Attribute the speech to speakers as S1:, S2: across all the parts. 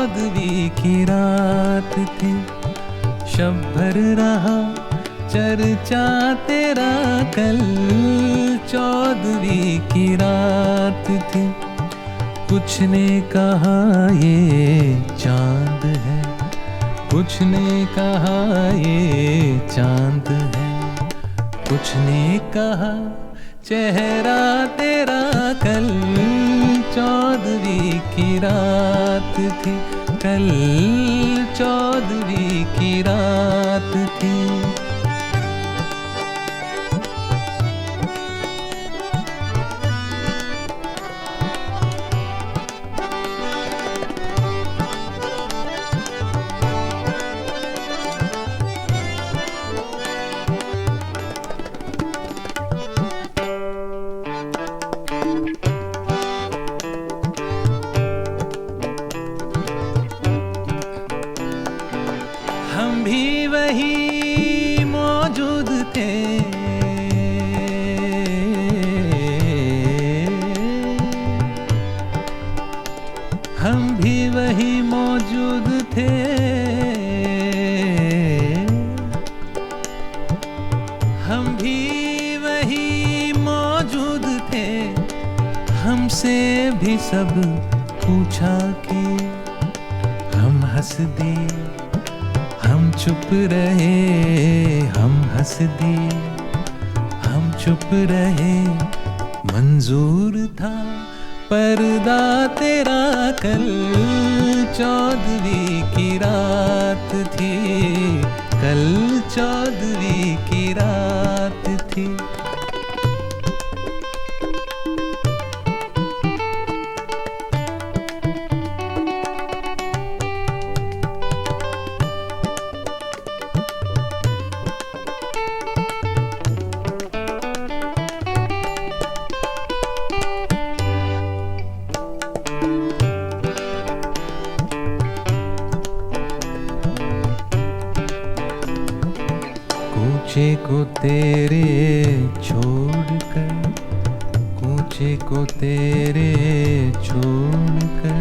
S1: चौदहवीं की रात थी, शब भर रहा चर्चा तेरा कल। चौदहवीं की रात थी, कुछ ने कहा ये चांद है, कुछ ने कहा ये चांद है, कुछ ने कहा चेहरा तेरा कल। चौदहवीं की रात थी, कल चौदहवीं की रात थी। सब पूछा कि हम हंस दिए, हम चुप रहे, हम हंस दिए, हम चुप रहे। मंजूर था पर्दा तेरा कल। चौदहवीं की रात थी, कल चौदहवीं की रात थी। कूचे को तेरे छोड़कर, कूचे को तेरे छोड़कर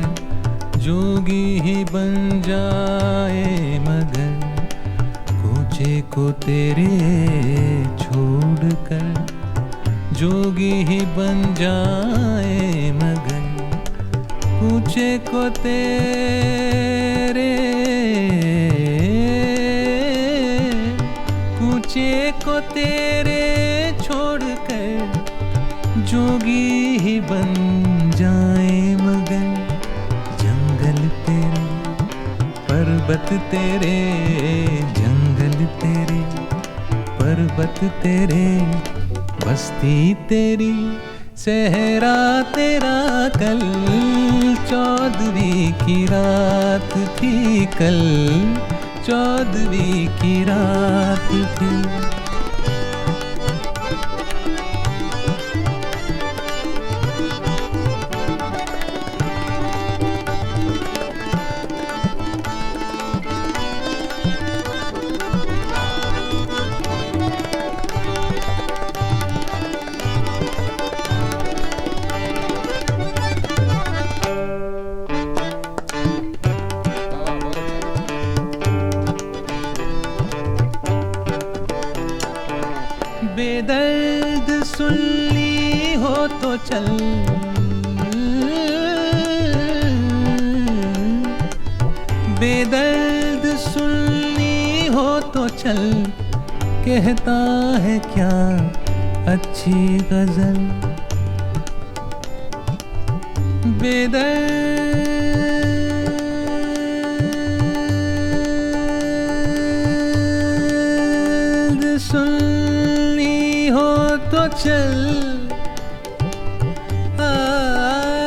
S1: जोगी ही बन जाए मगर। कूचे को तेरे छोड़कर जोगी ही बन जाए मगर। कूचे को तेरे, कूचे को तेरे छोड़कर जोगी ही बन जाए मगर। जंगल तेरे, पर्वत तेरे, जंगल तेरे, पर्वत तेरे, बस्ती तेरी, सहरा तेरा कल। चौदहवीं की रात थी, कल चौदहवीं की रात थी। बेदर्द सुन ली हो तो चल, बेदर्द सुन ली हो तो चल। कहता है क्या अच्छी गजल, बेदर्द सुन तो चल। आना,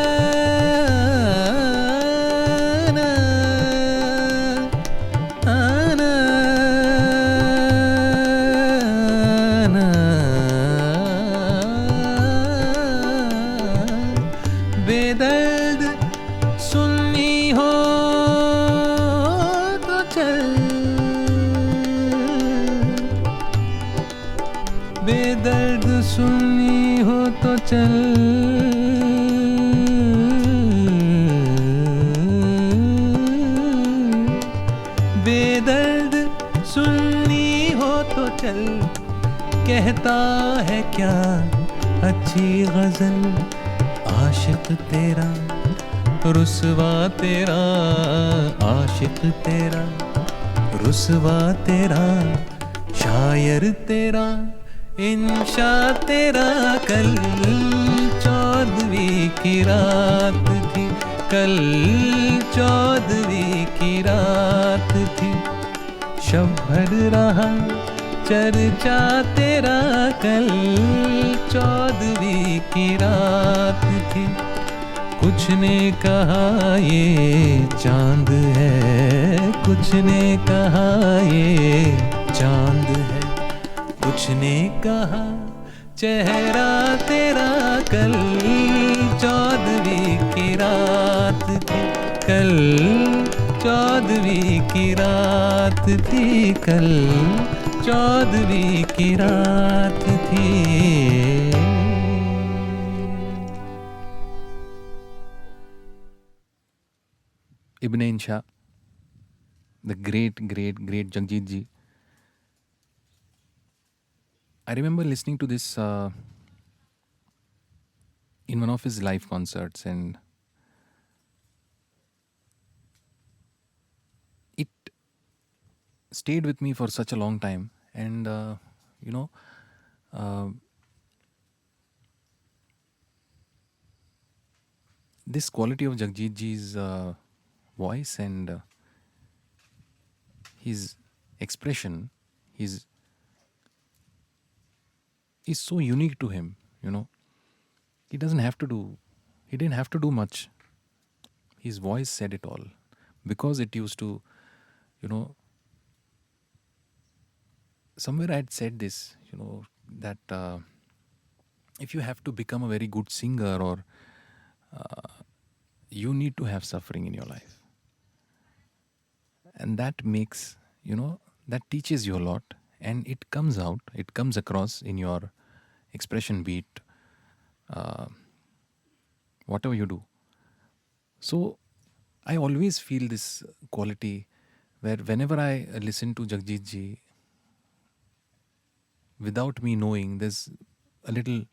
S1: आना, आना, बेदर्द सुननी हो तो चल, बेदर्द सुननी हो तो चल। चल, कहता है क्या अच्छी गजल, आशिक तेरा रुसवा तेरा, आशिक तेरा रुसवा तेरा, शायर तेरा इंशा तेरा। कल 14वीं की रात थी, कल 14वीं की रात थी, शब भर रहा चर्चा तेरा, कल 14वीं की रात थी। कुछ ने कहा ये चांद है, कुछ ने कहा ये चांद है, कुछ ने कहा चेहरा तेरा, कल 14वीं की रात थी, कल 14वीं की रात थी, कल 14वीं की रात थी। Ibn Insha, the great Jagjit ji. I remember listening to this in one of his live concerts, and it stayed with me for such a long time. And you know, uh, this quality of Jagjit ji's voice and his expression, his is so unique to him. You know, he doesn't have to do. He didn't have to do much. His voice said it all, because it used to, you know, somewhere I had said this, you know, that if you have to become a very good singer, or you need to have suffering in your life, and that makes, you know, that teaches you a lot, and it comes out, it comes across in your expression, beat, uh, whatever you do. So I always feel this quality where whenever I listen to Jagjit ji, without me knowing, there's a little,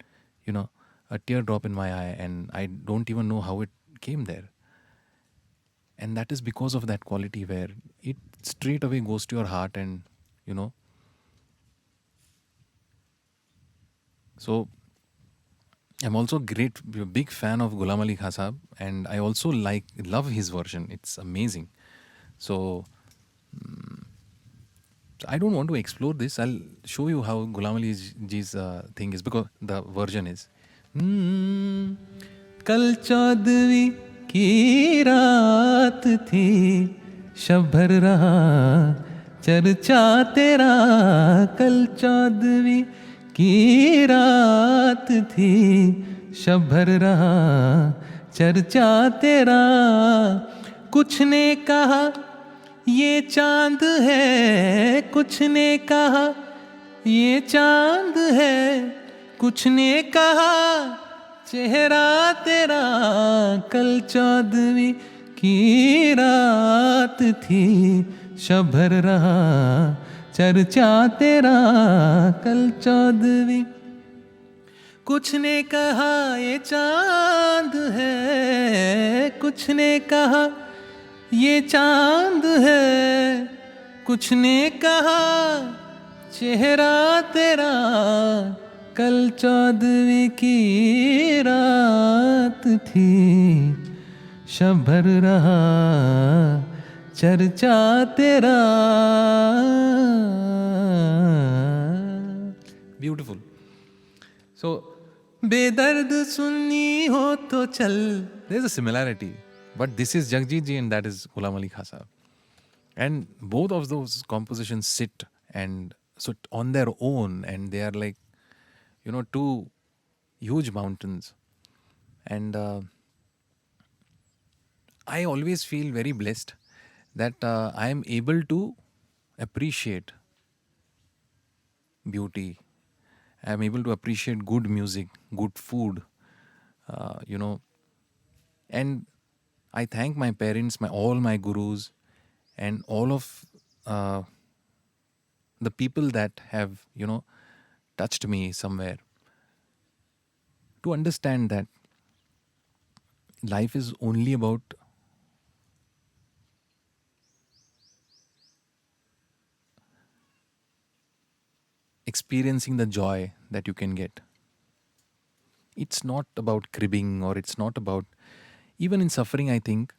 S1: you know, a teardrop in my eye, and I don't even know how it came there. And that is because of that quality where it straight away goes to your heart, and, you know. So I'm also big fan of Ghulam Ali Khan Sahab, and I also love his version. It's amazing. So I don't want to explore this. I'll show you how Ghulam Ali ji's thing is, because the version is. कल 14वीं की रात थी, शब भर रहा चर्चा तेरा, कल 14वीं की रात थी, शब भर रहा चर्चा तेरा। कुछ ने कहा ये चांद है, कुछ ने कहा ये चांद है, कुछ ने कहा चेहरा तेरा, कल 14वीं की रात थी, शब भर रहा चर्चा तेरा, कल 14वीं। कुछ ने कहा ये चांद है, कुछ ने कहा ये चांद है, कुछ ने कहा चेहरा तेरा, कल 14वीं की रात थी, शब भर रहा चर्चा तेरा। ब्यूटिफुल. So, बेदर्द सुननी हो तो चल. There's a similarity. But this is Jagjit ji and that is Ghulam Ali Khan Sahab. And both of those compositions sit and so on their own, and they are like, you know, two huge mountains. And I always feel very blessed that I am able to appreciate beauty. I am able to appreciate good music, good food, you know. And I thank my parents, all my gurus, and all of the people that have, touched me somewhere, to understand that life is only about experiencing the joy that you can get. It's not about cribbing, or it's not about, even in suffering, I think,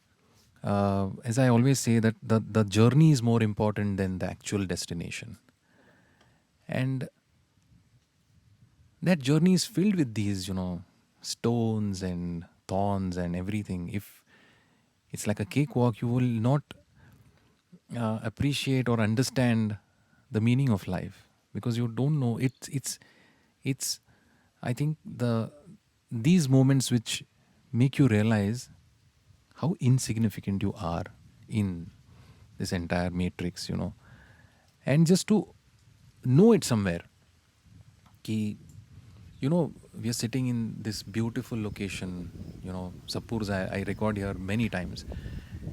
S1: as I always say, that the journey is more important than the actual destination. And that journey is filled with these, stones and thorns and everything. If it's like a cakewalk, you will not appreciate or understand the meaning of life, because you don't know. It's I think these moments which make you realize how insignificant you are in this entire matrix, and just to know it somewhere, ki, we are sitting in this beautiful location, Zapurza. I record here many times,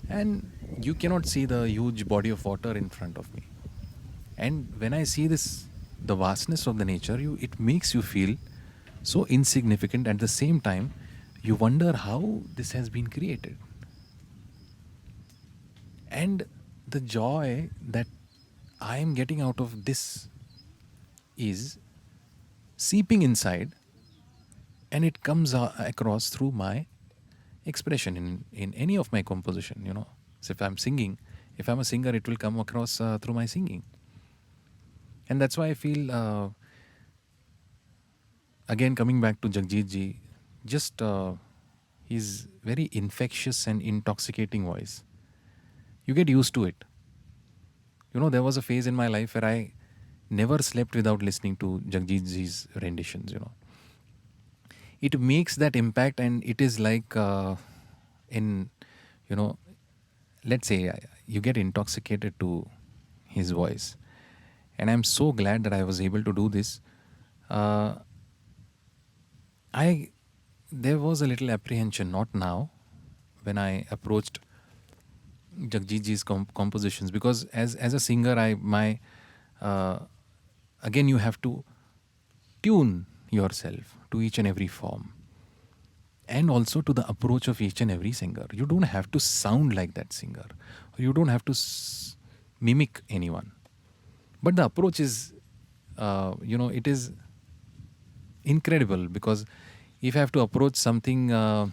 S1: and you cannot see the huge body of water in front of me. And when I see this, the vastness of the nature, it makes you feel so insignificant. At the same time, you wonder how this has been created. And the joy that I am getting out of this is seeping inside, and it comes across through my expression in any of my composition. So if I'm singing, if I'm a singer, it will come across through my singing. And that's why I feel, again, coming back to Jagjit ji, just his very infectious and intoxicating voice. You get used to it. There was a phase in my life where I never slept without listening to Jagjit ji's renditions. It makes that impact, and it is like, in, you know, let's say you get intoxicated to his voice. And I'm so glad that I was able to do this. I There was a little apprehension, not now, when I approached Jagjit ji's compositions, because as a singer, uh, again, you have to tune yourself to each and every form, and also to the approach of each and every singer. You don't have to sound like that singer, you don't have to mimic anyone, but the approach is, it is incredible, because if I have to approach something, a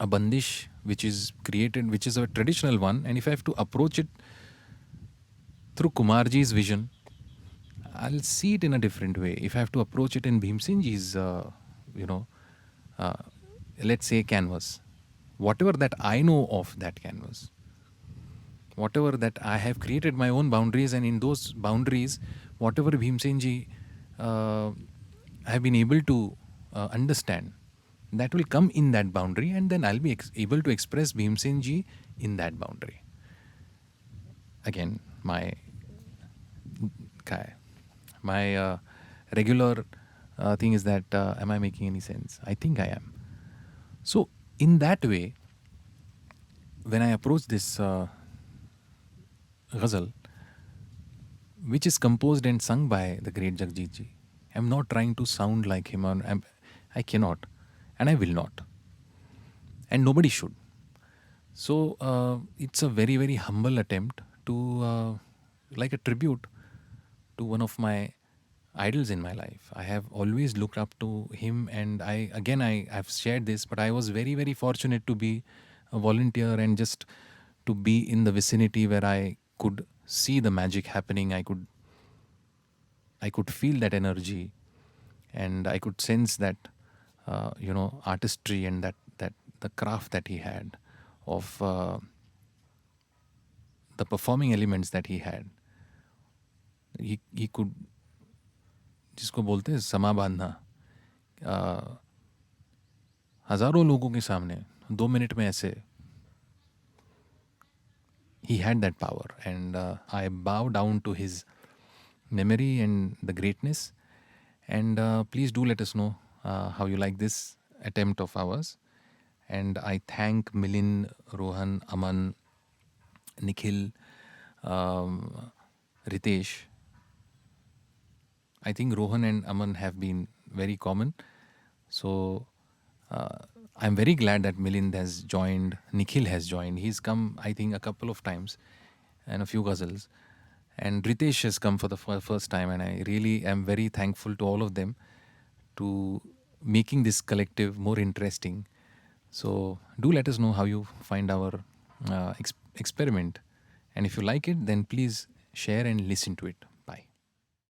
S1: bandish which is created, which is a traditional one, and if I have to approach it through Kumarji's vision, I'll see it in a different way. If I have to approach it in Bhim Singh ji's, you know, uh, let's say, canvas, whatever that I know of that canvas, whatever that I have created my own boundaries, and in those boundaries, whatever Bhim Singh ji I have been able to understand, that will come in that boundary, and then I'll be able to express Bhim Singh ji in that boundary. Again, my regular thing is that, am I making any sense? I think I am. So in that way, when I approach this ghazal, which is composed and sung by the great Jagjit ji, I'm not trying to sound like him, or I cannot, and I will not, and nobody should. So it's a very, very humble attempt to, like a tribute to one of my idols in my life. I have always looked up to him, and I've shared this, but I was very, very fortunate to be a volunteer, and just to be in the vicinity where I could see the magic happening. I could feel that energy, and I could sense that, artistry, and that the craft that he had of the performing elements that he had. He could, जिसको बोलते हैं समा बांधना, हजारों लोगों के सामने 2 minute में ऐसे, he had that power, and I bow down to his memory and the greatness. And please do let us know how you like this attempt of ours. And I thank Milind, Rohan, Aman, Nikhil, Ritesh, I think Rohan and Aman have been very common. So I'm very glad that Milind has joined, Nikhil has joined. He's come, I think, a couple of times and a few ghazals. And Ritesh has come for the first time. And I really am very thankful to all of them to making this collective more interesting. So do let us know how you find our experiment. And if you like it, then please share and listen to it.